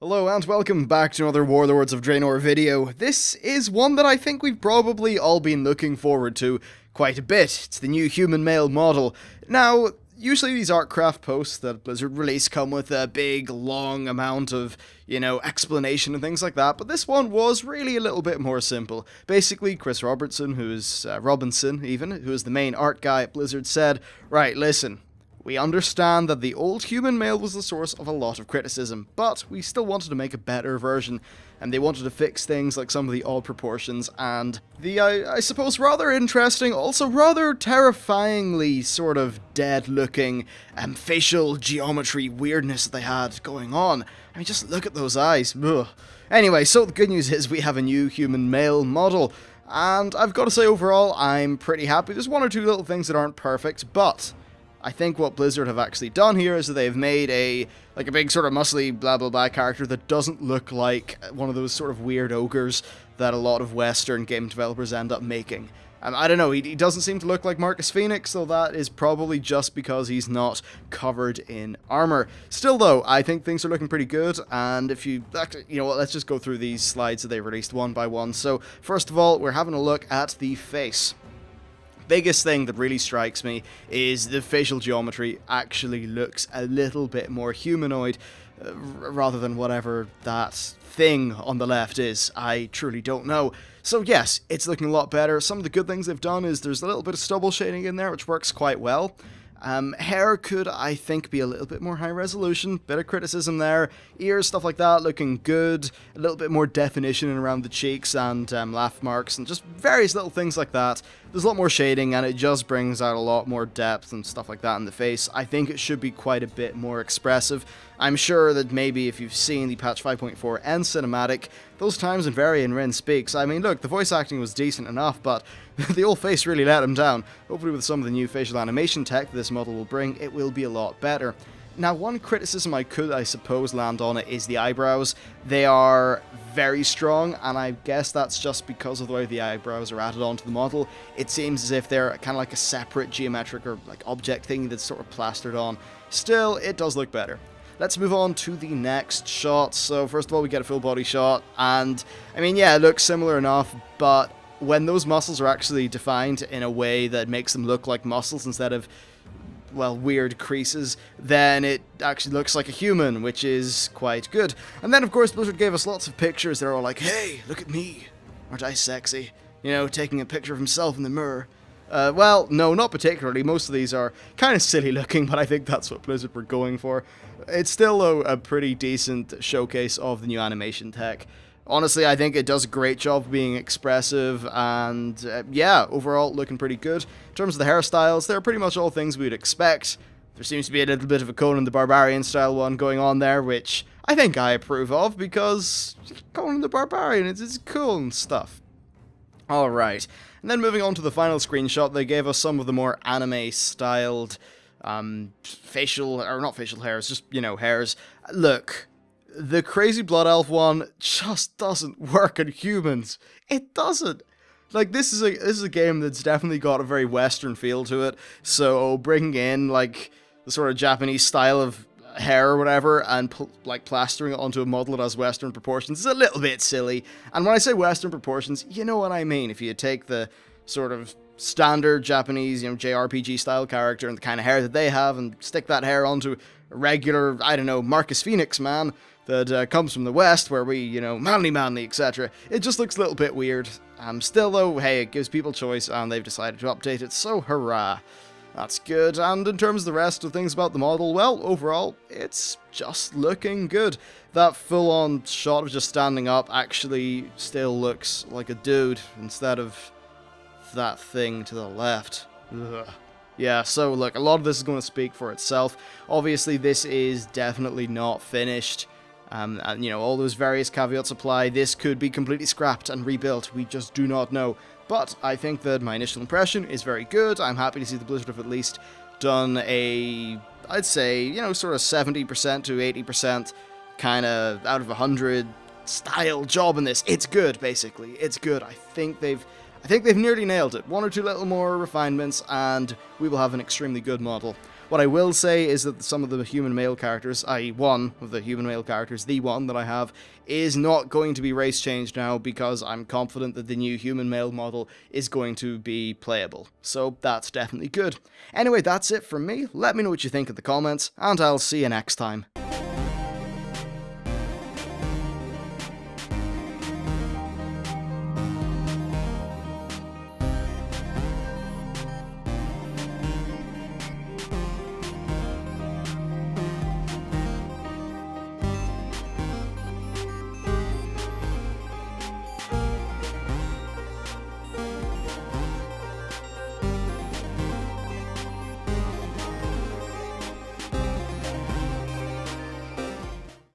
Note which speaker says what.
Speaker 1: Hello and welcome back to another Warlords of Draenor video. This is one that I think we've probably all been looking forward to quite a bit. It's the new human male model. Now, usually these Artcraft posts that Blizzard release come with a big, long amount of, explanation and things like that, but this one was really a little bit more simple. Basically, Chris Robinson, who is the main art guy at Blizzard, said, right, listen, we understand that the old human male was the source of a lot of criticism, but we still wanted to make a better version, and they wanted to fix things like some of the odd proportions and the, I suppose, rather interesting, also rather terrifyingly sort of dead-looking facial geometry weirdness that they had going on. I mean, just look at those eyes. Ugh. Anyway, so the good news is we have a new human male model, and I've got to say overall, I'm pretty happy. There's one or two little things that aren't perfect, but I think what Blizzard have actually done here is that they've made a big sort of muscly blah blah blah character that doesn't look like one of those sort of weird ogres that a lot of Western game developers end up making. I don't know, he doesn't seem to look like Marcus Phoenix, so that is probably just because he's not covered in armor. Still though, I think things are looking pretty good, and if you know what, let's just go through these slides that they released one by one. So first of all, we're having a look at the face. Biggest thing that really strikes me is the facial geometry actually looks a little bit more humanoid rather than whatever that thing on the left is. I truly don't know. So yes, it's looking a lot better. Some of the good things they've done is there's a little bit of stubble shading in there, which works quite well. Hair could, I think, be a little bit more high resolution, bit of criticism there. Ears, stuff like that, looking good. A little bit more definition around the cheeks and laugh marks and just various little things like that. There's a lot more shading and it just brings out a lot more depth and stuff like that in the face. I think it should be quite a bit more expressive. I'm sure that maybe if you've seen the patch 5.4 end cinematic, those times when Varian Rin speaks, I mean, look, the voice acting was decent enough, but the old face really let him down. Hopefully with some of the new facial animation tech this model will bring, it will be a lot better. Now, one criticism I could, I suppose, land on it is the eyebrows. They are very strong, and I guess that's just because of the way the eyebrows are added onto the model. It seems as if they're kind of like a separate geometric or like object thing that's sort of plastered on. Still, it does look better. Let's move on to the next shot. So first of all, we get a full body shot, and I mean, yeah, it looks similar enough, but when those muscles are actually defined in a way that makes them look like muscles instead of, well, weird creases, then it actually looks like a human, which is quite good. And then, of course, Blizzard gave us lots of pictures. They're all like, hey, look at me. Aren't I sexy? You know, taking a picture of himself in the mirror. Well, no, not particularly. Most of these are kind of silly looking, but I think that's what Blizzard were going for. It's still, though, a pretty decent showcase of the new animation tech. Honestly, I think it does a great job of being expressive, and yeah, overall looking pretty good. In terms of the hairstyles, they're pretty much all things we would expect. There seems to be a little bit of a Conan the Barbarian style one going on there, which I think I approve of, because Conan the Barbarian, it's cool and stuff. Alright, and then moving on to the final screenshot, they gave us some of the more anime-styled facial, or not facial hairs, just, hairs. Look, the Crazy Blood Elf one just doesn't work on humans. It doesn't. Like, this is a game that's definitely got a very Western feel to it, so bringing in, like, the sort of Japanese style of hair or whatever, and plastering it onto a model that has Western proportions is a little bit silly. And when I say Western proportions, you know what I mean. If you take the sort of standard Japanese, JRPG style character and the kind of hair that they have, and stick that hair onto a regular, I don't know, Marcus Phoenix man that comes from the West, where we, manly, etc. It just looks a little bit weird. Still though, hey, it gives people choice, and they've decided to update it, so hurrah. That's good. And in terms of the rest of things about the model, well, overall, it's just looking good. That full-on shot of just standing up actually still looks like a dude instead of that thing to the left. Ugh. Yeah, so look, a lot of this is going to speak for itself. Obviously, this is definitely not finished. And, all those various caveats apply. This could be completely scrapped and rebuilt. We just do not know. But I think that my initial impression is very good. I'm happy to see the Blizzard have at least done a, I'd say, sort of 70% to 80% kind of out of 100 style job in this. It's good, basically. It's good. I think they've nearly nailed it. One or two little more refinements, and we will have an extremely good model. What I will say is that some of the human male characters, i.e. one of the human male characters, the one that I have, is not going to be race changed now because I'm confident that the new human male model is going to be playable. So that's definitely good. Anyway, that's it from me. Let me know what you think in the comments, and I'll see you next time.